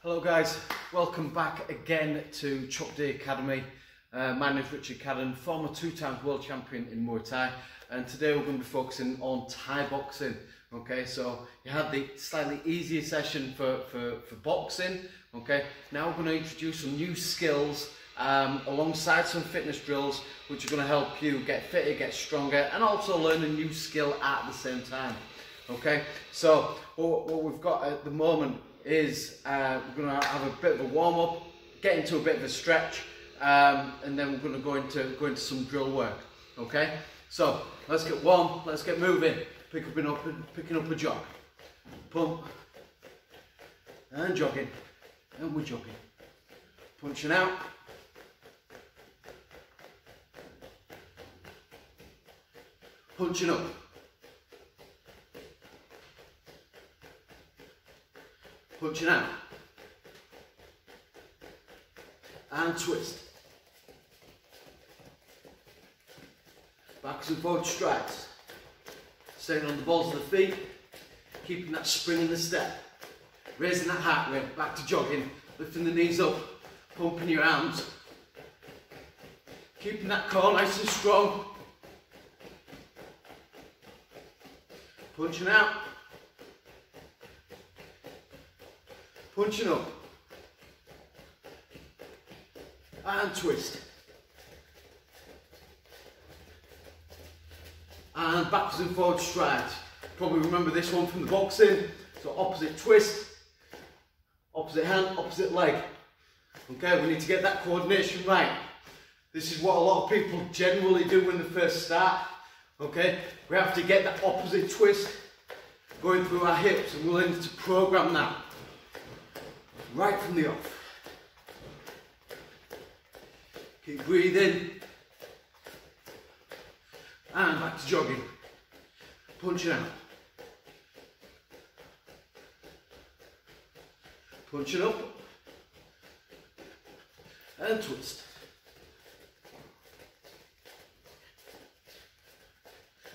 Hello guys, welcome back again to Chuck D Academy. My name is Richard Cadden, former two-time world champion in Muay Thai, and today we're going to be focusing on Thai boxing. Okay, so you had the slightly easier session for boxing. Okay, now we're going to introduce some new skills alongside some fitness drills which are going to help you get fitter, get stronger, and also learn a new skill at the same time. Okay, so what we've got at the moment is we're going to have a bit of a warm-up, get into a bit of a stretch, and then we're going to go into some drill work. Okay, so let's get warm, let's get moving. Picking up a jog, pump, and jogging, and we're jogging, punching out, punching up, punching out, and twist, backwards and forwards strides. Staying on the balls of the feet, keeping that spring in the step, raising that heart rate, back to jogging, lifting the knees up, pumping your arms, keeping that core nice and strong, punching out, punching up, and twist. And backwards and forwards strides. Probably remember this one from the boxing. So opposite twist, opposite hand, opposite leg. Okay, we need to get that coordination right. This is what a lot of people generally do when they first start. Okay, we have to get that opposite twist going through our hips, and we'll need to program that right from the off. Keep breathing. And back to jogging, punching out, punching up, and twist.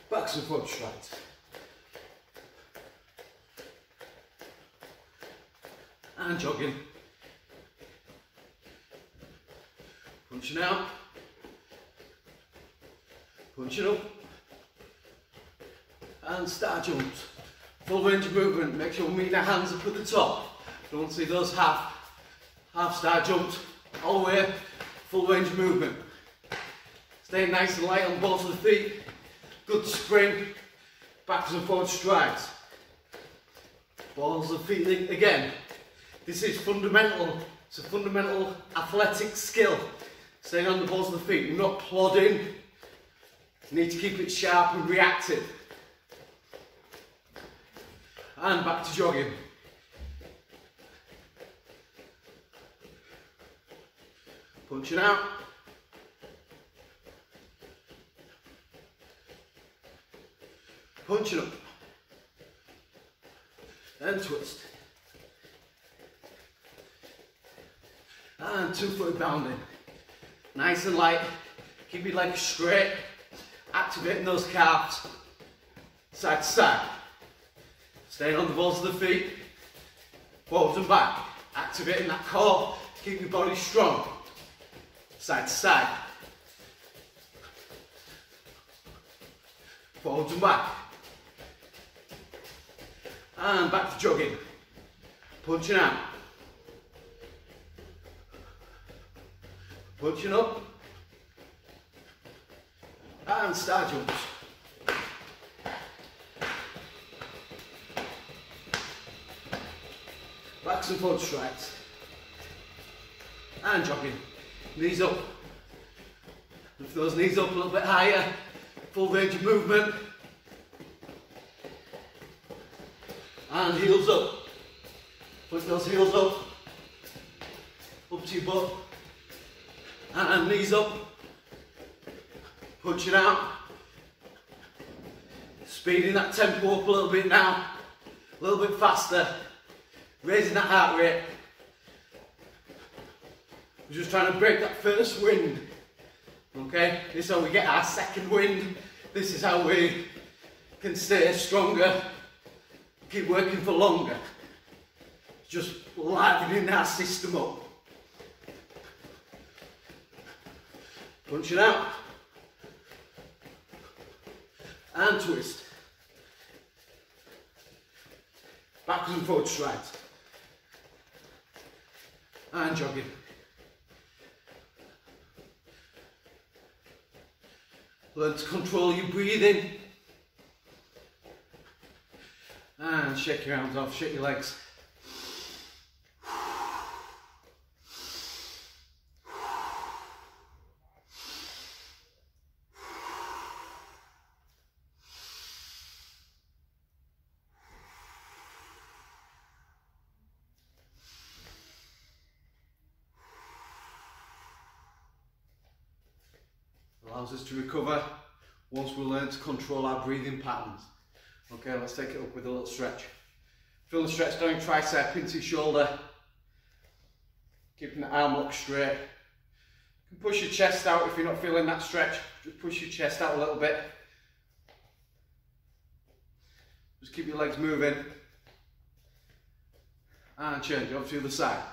Backs and forwards strides. And jogging, punching out, punching up, and star jumps. Full range of movement, make sure we meet our hands up at the top. Don't see those half star jumps, all the way, full range of movement. Staying nice and light on the balls of the feet, good spring, backwards and forwards strides. Balls of the feet again. This is fundamental, it's a fundamental athletic skill. Staying on the balls of the feet, we're not plodding. You need to keep it sharp and reactive. And back to jogging. Punching out. Punching up. And twist. And two-footed bounding. Nice and light. Keep your legs straight. Activating those calves, side to side. Staying on the balls of the feet, forwards and back. Activating that core, keep your body strong. Side to side. Forwards and back. And back to jogging. Punching out. Punching up. And star jumps. Backs and forward strides. And jogging. Knees up. Lift those knees up a little bit higher. Full range of movement. And heels up. Put those heels up. Up to your butt. And knees up. Punching out, speeding that tempo up a little bit now, a little bit faster, raising that heart rate. We're just trying to break that first wind, okay? This is how we get our second wind. This is how we can stay stronger, keep working for longer. just livening that system up. Punch it out. And twist. Backwards and forward strides. And jogging. Learn to control your breathing. And shake your arms off, shake your legs. Allows us to recover once we learn to control our breathing patterns. Okay, let's take it up with a little stretch. Feel the stretch down your tricep into your shoulder. Keeping the arm locked straight. You can push your chest out if you're not feeling that stretch. Just push your chest out a little bit. Just keep your legs moving. And change over to the other side.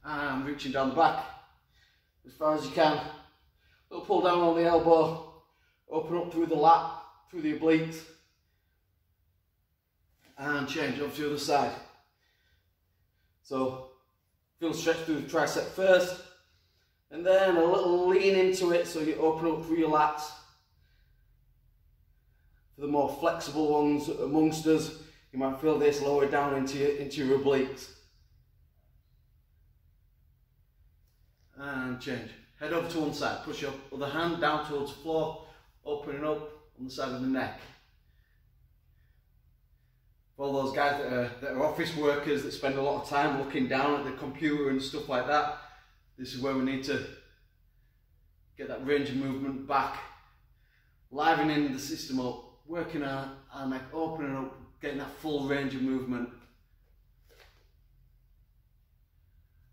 And reaching down the back as far as you can. Little pull down on the elbow, open up through the lat, through the obliques, and change over to the other side. So feel stretch through the tricep first, and then a little lean into it so you open up through your lats. For the more flexible ones amongst us, you might feel this lower down into your obliques. And change. Head over to one side, push your other hand down towards the floor, opening up on the side of the neck. For all those guys that are office workers that spend a lot of time looking down at the computer and stuff like that, this is where we need to get that range of movement back, livening the system up, working our neck, opening up, getting that full range of movement.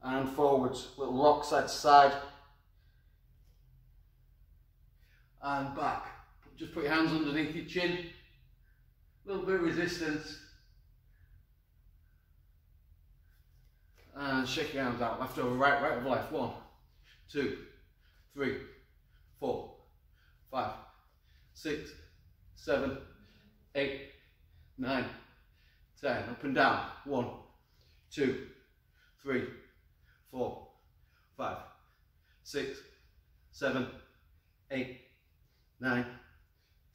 And forwards, little rock side to side. And back. Just put your hands underneath your chin. A little bit of resistance. And shake your arms out. Left over right, right over left. 1, 2, 3, 4, 5, 6, 7, 8, 9, 10. Up and down. 1, 2, 3, 4, 5, 6, 7, 8, 9,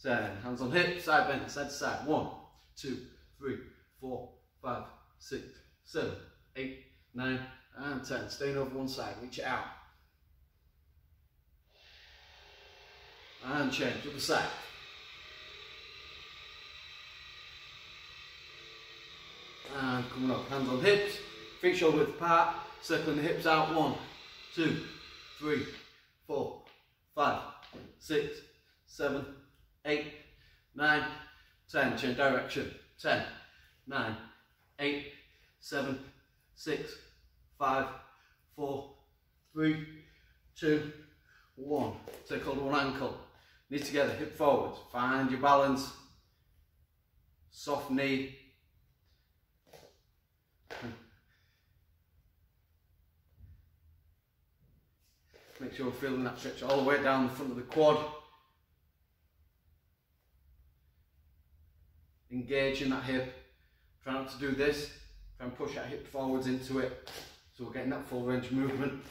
10. Hands on hips, side bend, side to side. 1, 2, 3, 4, 5, 6, 7, 8, 9, and 10. Staying over one side, reach it out. And change to the side. And coming up, hands on hips, feet shoulder width apart. Circling the hips out. 1, 2, 3, 4, 5, 6, 7, 8, 9, 10. Change direction. 10, 9, 8, 7, 6, 5, 4, 3, 2, 1. Take hold of one ankle. Knees together, hip forward. Find your balance. Soft knee. Make sure we're feeling that stretch all the way down the front of the quad. Engage in that hip. Try not to do this. Try and push that hip forwards into it. So we're getting that full range of movement.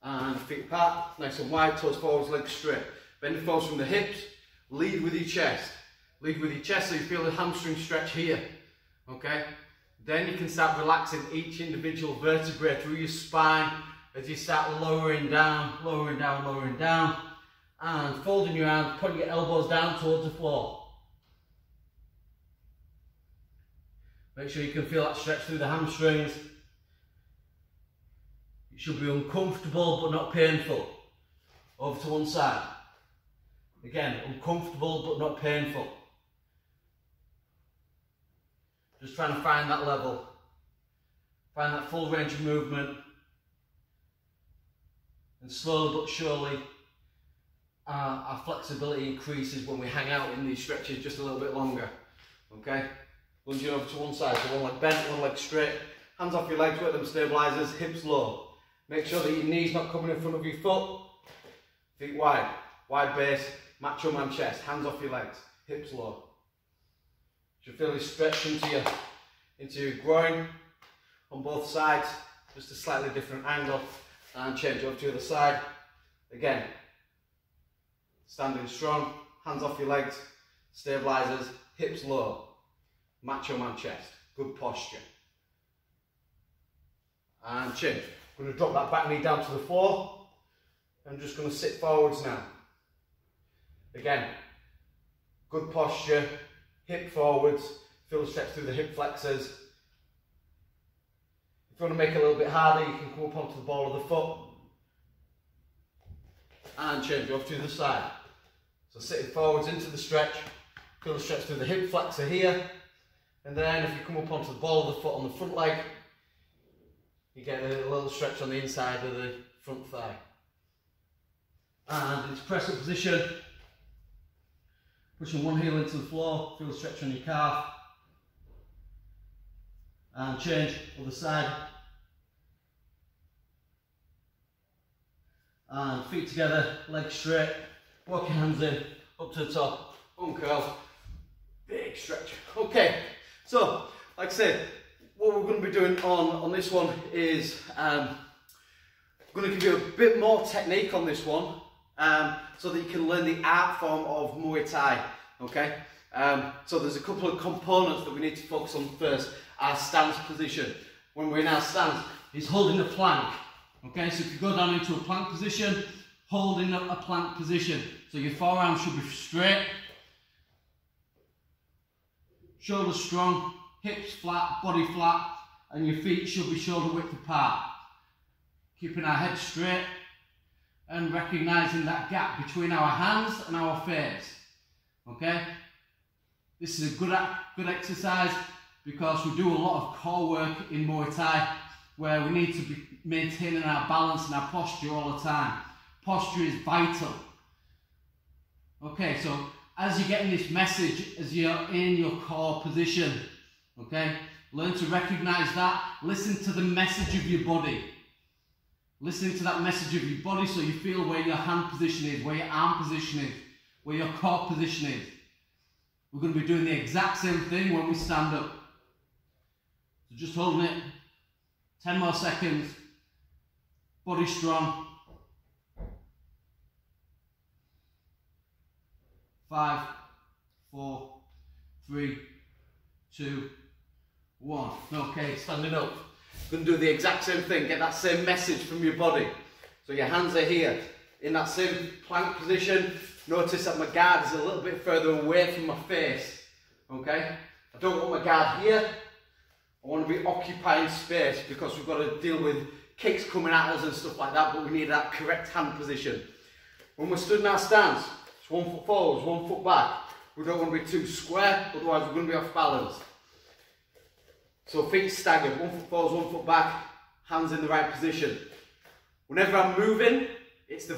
And feet apart, nice and wide, toes forwards, legs straight. Bend the forwards from the hips. Lead with your chest. Lead with your chest so you feel the hamstring stretch here. Okay? Then you can start relaxing each individual vertebrae through your spine as you start lowering down, lowering down, lowering down. And folding your arms, putting your elbows down towards the floor. Make sure you can feel that stretch through the hamstrings. It should be uncomfortable but not painful. Over to one side. Again, uncomfortable but not painful. Just trying to find that level. Find that full range of movement. And slowly but surely, our flexibility increases when we hang out in these stretches just a little bit longer. Okay, lunging over to one side, so one leg bent, one leg straight, hands off your legs, work them stabilisers, hips low. Make sure that your knee's not coming in front of your foot, feet wide, wide base, macho man chest, hands off your legs, hips low. You should feel this stretch into your groin on both sides, just a slightly different angle, and change over to the other side. Again, standing strong, hands off your legs, stabilisers, hips low, macho man chest, good posture. And change. I'm going to drop that back knee down to the floor. I'm just going to sit forwards now. Again, good posture, hip forwards, feel the stretch through the hip flexors. If you want to make it a little bit harder, you can come up onto the ball of the foot and change off to the side. So sitting forwards into the stretch, feel the stretch through the hip flexor here, and then if you come up onto the ball of the foot on the front leg, you get a little stretch on the inside of the front thigh. And into press up position, pushing one heel into the floor, feel the stretch on your calf, and change, other side. And feet together, legs straight, walk your hands in, up to the top, uncurl, big stretch. Okay, so like I said, what we're going to be doing on this one is I'm going to give you a bit more technique on this one so that you can learn the art form of Muay Thai. Okay, so there's a couple of components that we need to focus on first. Our stance position. When we're in our stance, is holding a plank. Okay, so if you go down into a plank position, holding a plank position. So your forearms should be straight, shoulders strong, hips flat, body flat, and your feet should be shoulder width apart. Keeping our head straight and recognising that gap between our hands and our face. Okay, this is a good exercise because we do a lot of core work in Muay Thai where we need to be maintaining our balance and our posture all the time. Posture is vital. Okay, so as you're getting this message, as you're in your core position, okay, learn to recognise that, listen to the message of your body. Listening to that message of your body so you feel where your hand position is, where your arm position is, where your core position is. We're going to be doing the exact same thing when we stand up. So just holding it, 10 more seconds, body strong. 5, 4, 3, 2, 1. Okay, standing up. Going to do the exact same thing, get that same message from your body. So your hands are here, in that same plank position. Notice that my guard is a little bit further away from my face. Okay? I don't want my guard here. I want to be occupying space because we've got to deal with kicks coming at us and stuff like that, but we need that correct hand position. When we're stood in our stance, it's 1 foot forwards, 1 foot back. We don't want to be too square, otherwise we're going to be off balance. So feet staggered, 1 foot forwards, 1 foot back, hands in the right position. Whenever I'm moving, it's the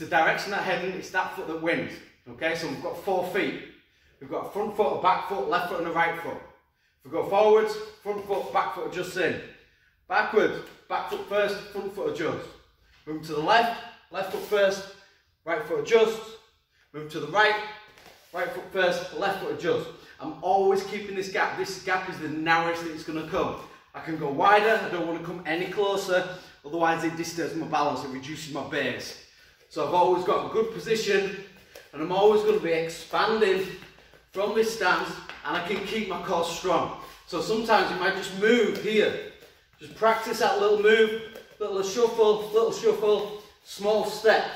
direction that I'm heading, it's that foot that wins. Okay, so we've got 4 feet. We've got a front foot, a back foot, left foot and a right foot. If we go forwards, front foot, back foot adjusts in. Backwards, back foot first, front foot adjusts. Move to the left, left foot first, right foot adjusts. Move to the right, right foot first, left foot adjusts. I'm always keeping this gap. This gap is the narrowest that it's going to come. I can go wider, I don't want to come any closer, otherwise it disturbs my balance, it reduces my base. So I've always got a good position, and I'm always going to be expanding from this stance, and I can keep my core strong. So sometimes you might just move here. Just practice that little move, little shuffle, small steps.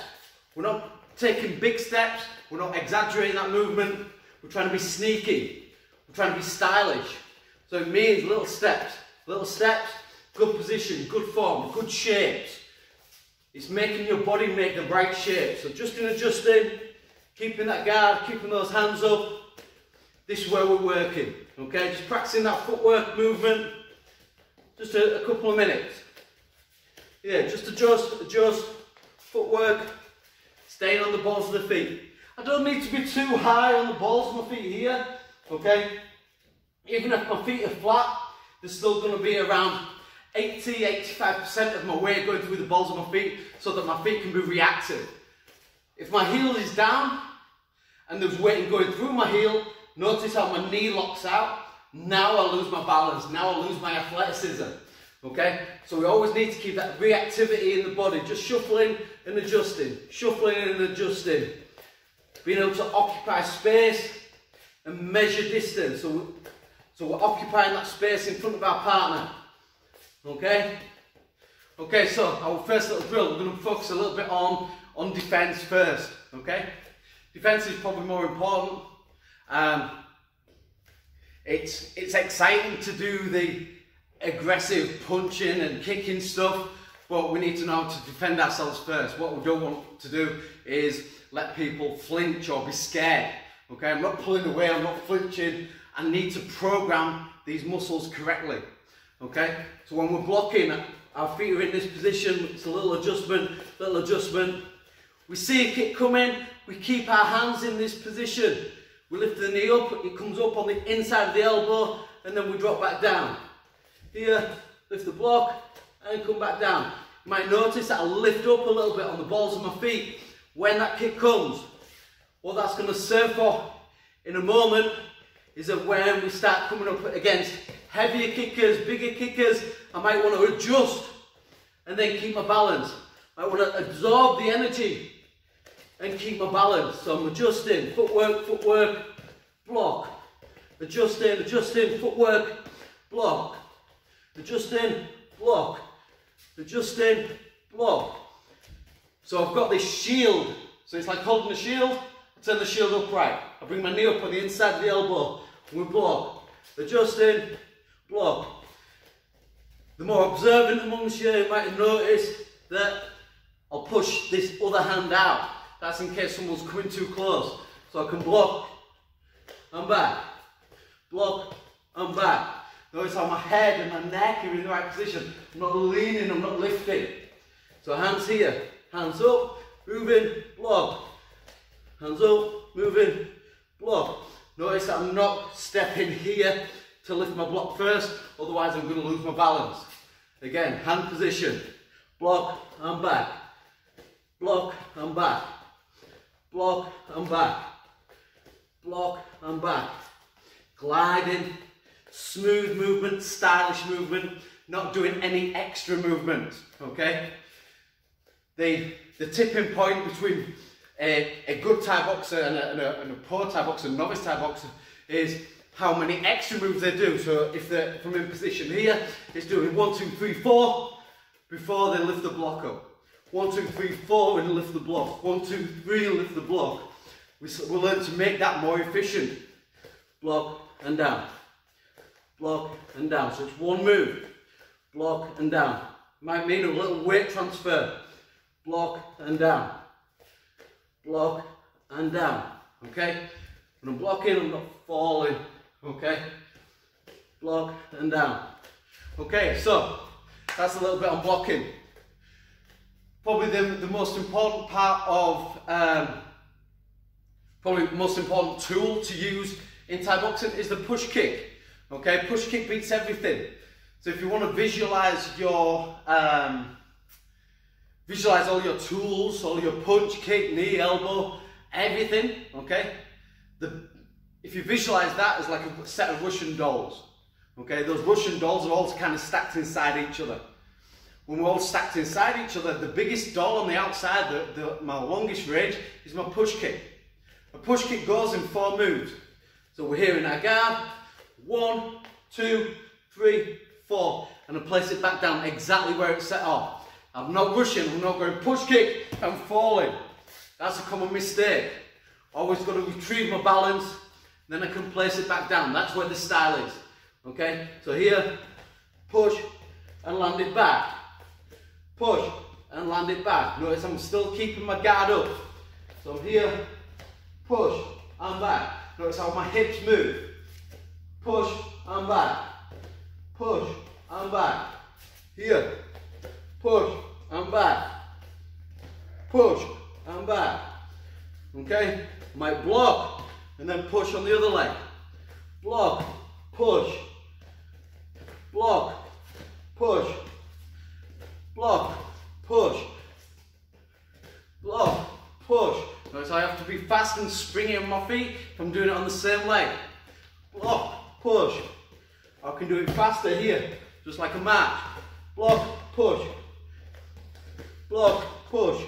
We're not taking big steps, we're not exaggerating that movement, we're trying to be sneaky, we're trying to be stylish. So it means little steps, good position, good form, good shapes. It's making your body make the right shape. So just in adjusting, keeping that guard, keeping those hands up. This is where we're working, okay? Just practicing that footwork movement, just a couple of minutes. Yeah, just adjust, footwork, staying on the balls of the feet. I don't need to be too high on the balls of my feet here, okay? Even if my feet are flat, there's still going to be around 80–85% of my weight going through the balls of my feet so that my feet can be reactive. If my heel is down and there's weight going through my heel, notice how my knee locks out. Now I lose my balance, now I lose my athleticism. Okay, so we always need to keep that reactivity in the body, just shuffling and adjusting, shuffling and adjusting. Being able to occupy space and measure distance. So we're occupying that space in front of our partner. Okay? Okay, so our first little drill, we're going to focus a little bit on defense first. Okay? Defense is probably more important. It's exciting to do the aggressive punching and kicking stuff, but we need to know how to defend ourselves first. What we don't want to do is let people flinch or be scared. Okay, I'm not pulling away, I'm not flinching. I need to program these muscles correctly. Okay, so when we're blocking, our feet are in this position, it's a little adjustment, little adjustment. We see a kick coming, we keep our hands in this position. We lift the knee up, it comes up on the inside of the elbow, and then we drop back down. Here, lift the block, and come back down. You might notice that I lift up a little bit on the balls of my feet when that kick comes. What that's going to serve for in a moment is that when we start coming up against heavier kickers, bigger kickers, I might want to adjust and then keep my balance. I want to absorb the energy and keep my balance. So I'm adjusting, footwork, block. Adjusting, footwork, block. Adjusting, block. Adjusting, block. So I've got this shield. So it's like holding a shield. I turn the shield upright. I bring my knee up on the inside of the elbow. We block. Adjusting, block. The more observant amongst you might have noticed that I'll push this other hand out. That's in case someone's coming too close. So I can block and back. Block and back. Notice how my head and my neck are in the right position. I'm not leaning, I'm not lifting. So hands here, hands up, moving, block. Hands up, moving, block. Notice that I'm not stepping here to lift my block first, otherwise I'm going to lose my balance. Again, hand position, block and back. Block and back. Block and back. Block and back. Gliding. Smooth movement, stylish movement, not doing any extra movement, okay? The tipping point between a good Thai boxer and a poor Thai boxer, novice Thai boxer, is how many extra moves they do. So if they're from in position here, it's doing 1, 2, 3, 4 before they lift the block up. 1, 2, 3, 4 and lift the block. 1, 2, 3 and lift the block. We'll learn to make that more efficient. Block and down. Block and down. So it's one move. Block and down. Might mean a little weight transfer. Block and down. Block and down. Okay? When I'm blocking, I'm not falling. Okay? Block and down. Okay, so that's a little bit on blocking. Probably the most important part of, probably the most important tool to use in Thai boxing is the push kick. Okay, push kick beats everything. So if you want to visualize visualize all your tools, all your punch, kick, knee, elbow, everything. Okay, if you visualize that as like a set of Russian dolls. Okay, those Russian dolls are all kind of stacked inside each other. When we're all stacked inside each other, the biggest doll on the outside, my longest range, is my push kick. A push kick goes in 4 moves. So we're here in our guard. 1, 2, 3, 4, and I place it back down exactly where it's set off. I'm not rushing, I'm not going push kick and falling. That's a common mistake. Always got to retrieve my balance, then I can place it back down. That's where the style is. Okay, so here, push and land it back. Push and land it back. Notice I'm still keeping my guard up. So here, push and back. Notice how my hips move. Push and back. Push and back. Here. Push and back. Push and back. Okay, might block and then push on the other leg. Block, push, block, push, block, push, block, push. Notice I have to be fast and springy on my feet if I'm doing it on the same leg. Block, push. I can do it faster here, just like a match. Block, push, block, push,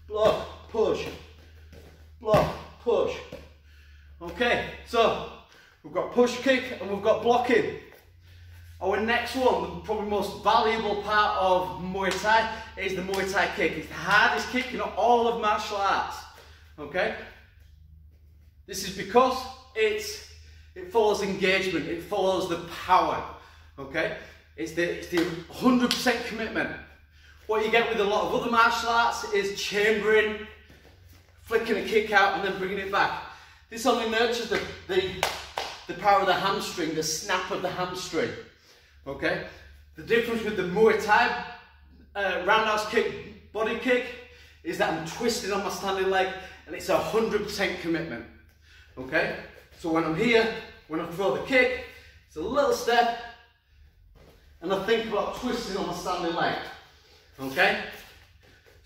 block, push, block, push. Okay, so we've got push kick and we've got blocking. Our next one, the probably most valuable part of Muay Thai, is the Muay Thai kick. It's the hardest kick in all of martial arts. Okay? This is because it follows engagement, it follows the power. Okay? It's the 100% commitment. What you get with a lot of other martial arts is chambering, flicking a kick out and then bringing it back. This only nurtures the power of the hamstring, the snap of the hamstring. Okay? The difference with the Muay Thai roundhouse kick, body kick, is that I'm twisting on my standing leg and it's 100% commitment. Okay? So when I'm here, when I throw the kick, it's a little step and I think about twisting on my standing leg. Okay?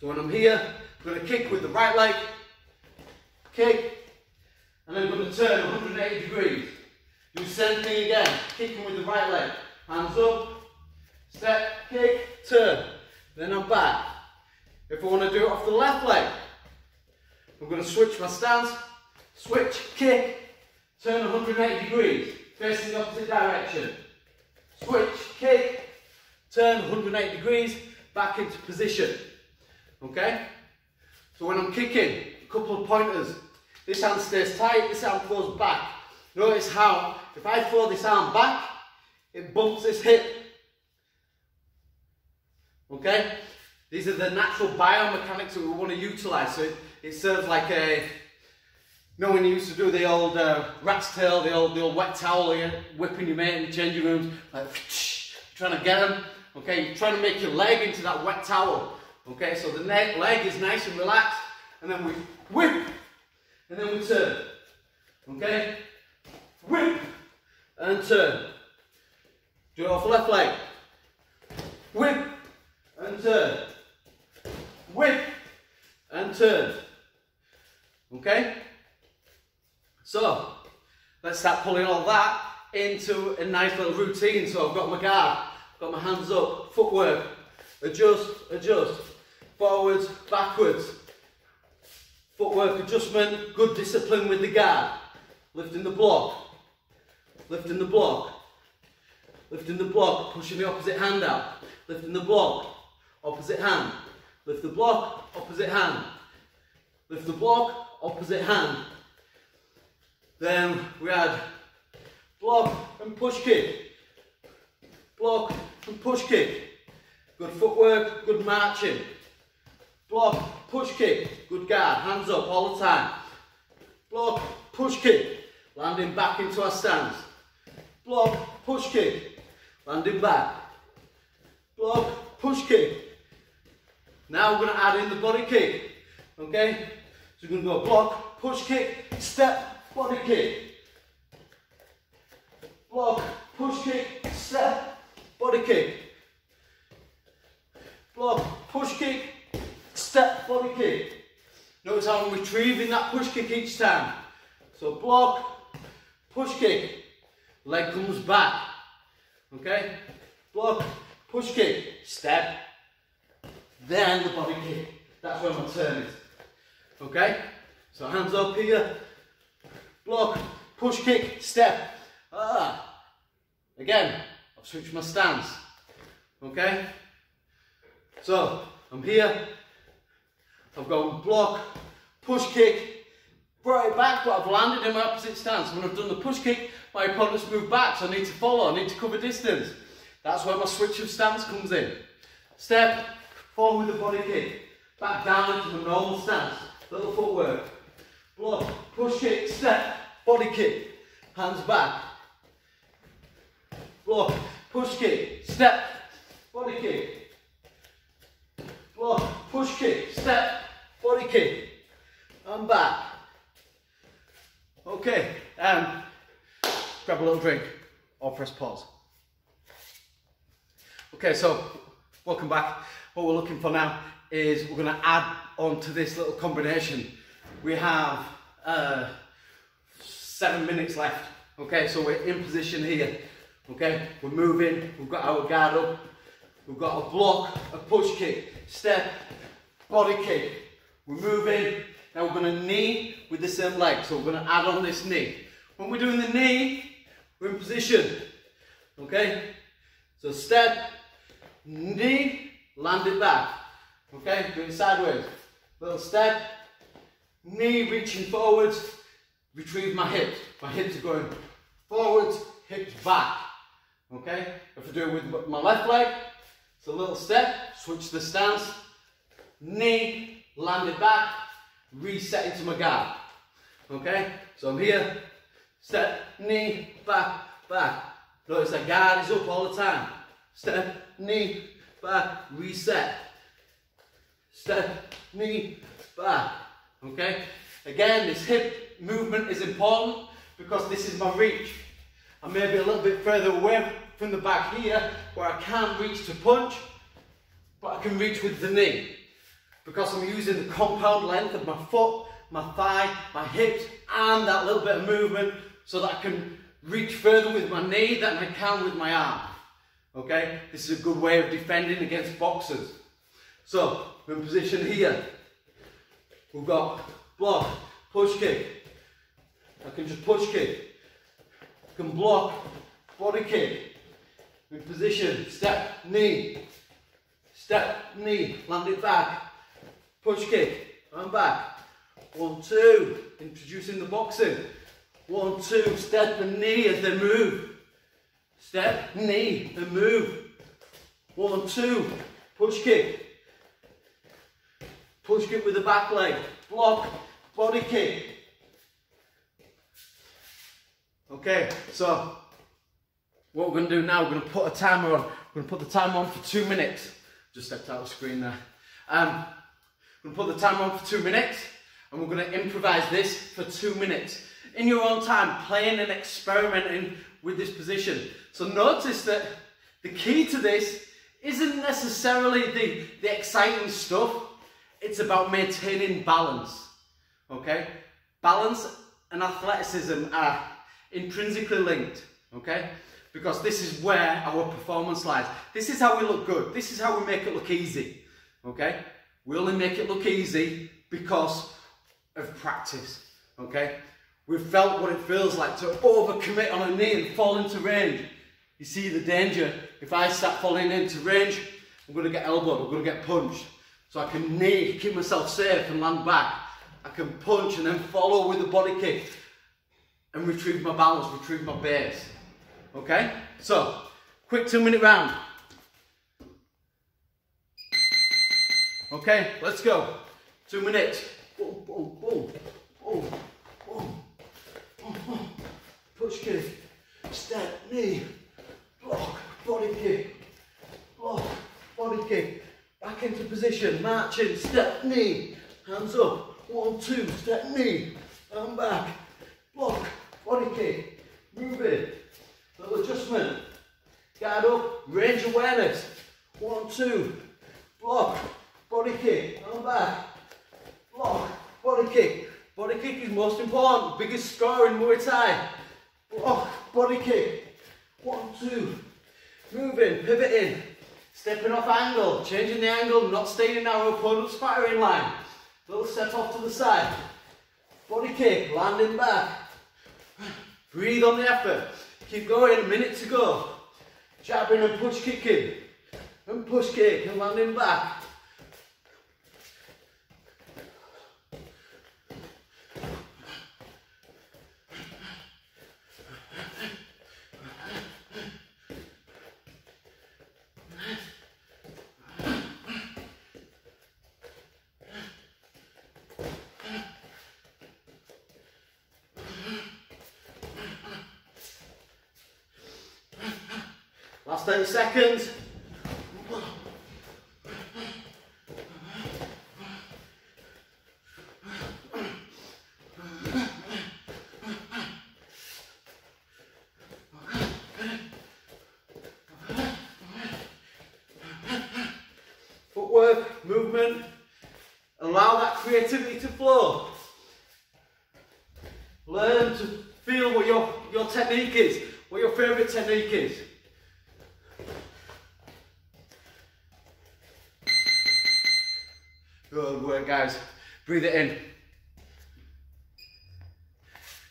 So when I'm here, I'm going to kick with the right leg, kick, and then I'm going to turn 180 degrees. Do the same thing again, kicking with the right leg. Hands up, step, kick, turn. Then I'm back. If I want to do it off the left leg, I'm going to switch my stance, switch, kick, turn 180 degrees, facing the opposite direction. Switch, kick, turn 180 degrees, back into position. Okay? So when I'm kicking, a couple of pointers. This hand stays tight, this arm goes back. Notice how, if I throw this arm back, it bumps this hip. Okay? These are the natural biomechanics that we want to utilise. So it serves like a, you know when you used to do the old rat's tail, the old wet towel, you're whipping your mate in the changing rooms, like trying to get them. Okay, you're trying to make your leg into that wet towel. Okay, so the leg is nice and relaxed, and then we whip, and then we turn. Okay? Whip, and turn. Do it off the left leg. Whip, and turn. Whip, and turn. Okay? So, let's start pulling all that into a nice little routine. So I've got my guard, got my hands up, footwork, adjust, adjust, forwards, backwards. Footwork adjustment, good discipline with the guard. Lifting the block, lifting the block, lifting the block, pushing the opposite hand out, lifting the block, opposite hand, lift the block, opposite hand, lift the block, opposite hand. Then we add block and push kick, block and push kick. Good footwork, good marching. Block, push kick, good guard, hands up all the time. Block, push kick, landing back into our stance. Block, push kick, landing back. Block, push kick. Now we're going to add in the body kick. Okay? So we're going to go block, push kick, step, body kick. Block, push kick, step, body kick. Block, push kick, step, body kick. Notice how I'm retrieving that push kick each time. So block, push kick, leg comes back. Okay? Block, push kick, step, then the body kick. That's where my turn is. Okay? So hands up here. Block, push kick, step. Again, I've switched my stance. Okay? So, I'm here. I've gone block, push kick, brought it back, but I've landed in my opposite stance. When I've done the push kick, my opponent's moved back, so I need to follow, I need to cover distance. That's where my switch of stance comes in. Step, forward with the body kick, back down into the normal stance. Little footwork. Block, push kick, step, body kick, hands back. Block, push kick, step, body kick. Block, push kick, step, body kick. and back. Okay, grab a little drink or press pause. Okay, so welcome back. What we're looking for now is we're going to add on to this little combination. We have 7 minutes left. Okay, so we're in position here. Okay, we're moving, we've got our guard up, we've got a block, a push kick, step, body kick. We're moving, now we're going to knee with the same leg, so we're going to add on this knee. When we're doing the knee, we're in position. Okay, so step, knee, land it back. Okay, doing sideways. Little step, knee reaching forwards, retrieve my hips. My hips are going forwards, hips back. Okay, if I do it with my left leg, it's a little step, switch the stance, knee, land it back, reset into my guard. Okay, so I'm here, step, knee, back, back. Notice that guard is up all the time. Step, knee, back, reset. Step, knee, back. Okay, again, this hip movement is important because this is my reach. I may be a little bit further away from the back here where I can't reach to punch, but I can reach with the knee because I'm using the compound length of my foot, my thigh, my hips, and that little bit of movement so that I can reach further with my knee than I can with my arm. Okay, this is a good way of defending against boxers. So, we're in position here. We've got block, push kick. I can just push kick. I can block, body kick. In position, step, knee, land it back, push kick, and back. 1, 2, introducing the boxing. 1, 2, step and knee as they move. Step, knee, and move. 1, 2, push kick. Push kick with the back leg, block, body kick. Okay, so what we're going to do now, we're going to put a timer on. We're going to put the timer on for 2 minutes. Just stepped out of the screen there. We're going to put the timer on for 2 minutes and we're going to improvise this for 2 minutes. In your own time, playing and experimenting with this position. So notice that the key to this isn't necessarily the exciting stuff. It's about maintaining balance. Okay? Balance and athleticism are intrinsically linked. Okay? Because this is where our performance lies. This is how we look good. This is how we make it look easy. Okay? We only make it look easy because of practice. Okay? We've felt what it feels like to overcommit on a knee and fall into range. You see the danger. If I start falling into range, I'm going to get elbowed, I'm going to get punched. So I can knee, keep myself safe and land back. I can punch and then follow with the body kick and retrieve my balance, retrieve my base. Okay? So, quick 2 minute round. Okay, let's go. 2 minutes. Boom, boom, boom, boom, boom, boom, boom. Push kick, step, knee, block, body kick, block, body kick. Back into position, marching, step, knee, hands up. 1, 2, step, knee, and back. Block, body kick, move it. Little adjustment. Guard up, range awareness. 1, 2, block, body kick, and back. Block, body kick. Body kick is most important, biggest score in Muay Thai. Block, body kick. 1, 2, moving, pivoting. Stepping off angle, changing the angle, not staying in our opponent's firing line. Little step off to the side. Body kick, landing back. Breathe on the effort. Keep going, a minute to go. Jabbing and push kicking. And push kick and landing back. Last 30 seconds. movement. Allow that creativity to flow. Learn to feel what your technique is, what your favourite technique is. Good work, guys. Breathe it in.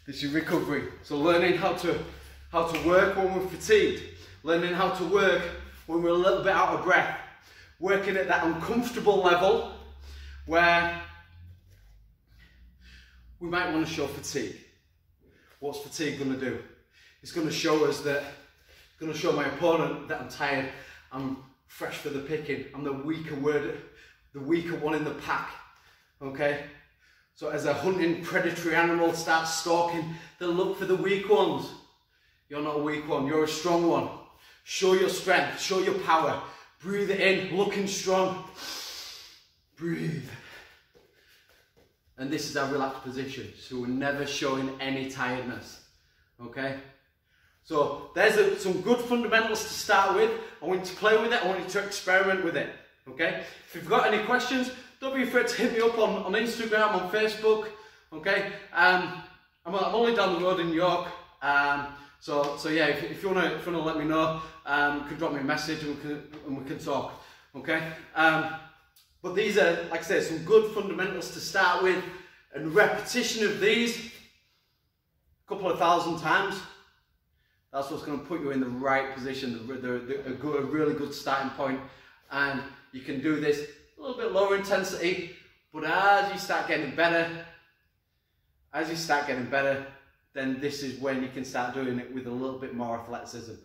This is recovery. So learning how to work when we're fatigued. Learning how to work when we're a little bit out of breath. Working at that uncomfortable level where we might want to show fatigue. What's fatigue going to do? It's going to show us that, it's going to show my opponent that I'm tired, I'm fresh for the picking, I'm the weaker one in the pack, okay? So as a hunting predatory animal starts stalking, they'll look for the weak ones. You're not a weak one, you're a strong one. Show your strength, show your power. Breathe it in, looking strong. Breathe. And this is our relaxed position, so we're never showing any tiredness, okay? So there's some good fundamentals to start with. I want you to play with it, I want you to experiment with it, okay? If you've got any questions, don't be afraid to hit me up on Instagram, on Facebook, okay? I'm only down the road in York, so yeah, if you wanna let me know, you can drop me a message and we can talk, okay? But these are, like I said, some good fundamentals to start with, and repetition of these a couple of thousand times, that's what's going to put you in the right position, a really good starting point. And you can do this a little bit lower intensity, but as you start getting better, then this is when you can start doing it with a little bit more athleticism.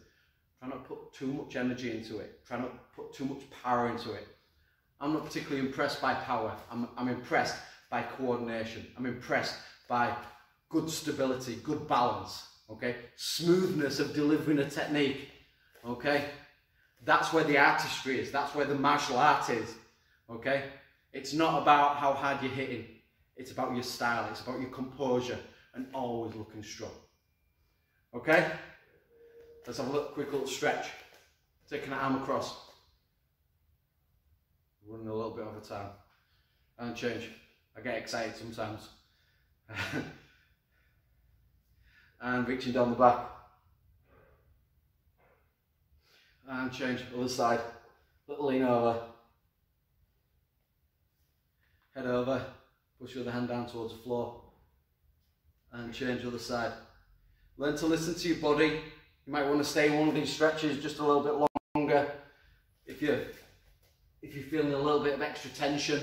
Try not to put too much energy into it, try not to put too much power into it. I'm not particularly impressed by power. I'm impressed by coordination. I'm impressed by good stability, good balance, okay? Smoothness of delivering a technique, okay? That's where the artistry is. That's where the martial art is, okay? It's not about how hard you're hitting. It's about your style. It's about your composure and always looking strong, okay? Let's have a quick little stretch. Taking an arm across. Running a little bit over time. And change. I get excited sometimes. And reaching down the back. And change. Other side. Little lean over. Head over. Push your other hand down towards the floor. And change other side. Learn to listen to your body. You might want to stay in one of these stretches just a little bit longer. If you're feeling a little bit of extra tension,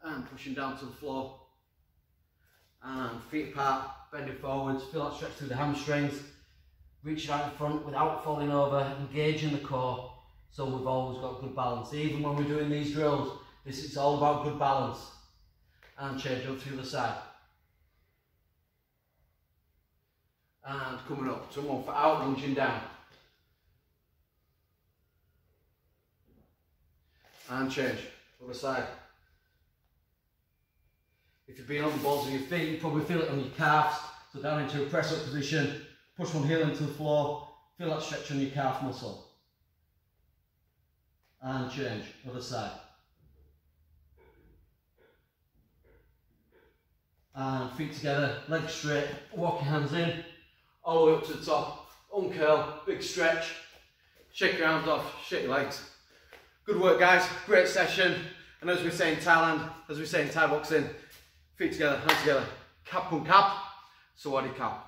and pushing down to the floor, and feet apart, bending forwards, feel that stretch through the hamstrings, reaching out in front without falling over, engaging the core, so we've always got good balance. Even when we're doing these drills, this is all about good balance. And change up to the other side. And coming up, so 1 foot out, lunging down. And change, other side. If you're being on the balls of your feet, you probably feel it on your calves. So down into a press up position, push one heel into the floor, feel that stretch on your calf muscle. And change, other side. And feet together, legs straight, walk your hands in, all the way up to the top, uncurl, big stretch, shake your arms off, shake your legs. Good work, guys, great session. And as we say in Thailand, as we say in Thai boxing, feet together, hands together, cap kun cap, sawadee cap.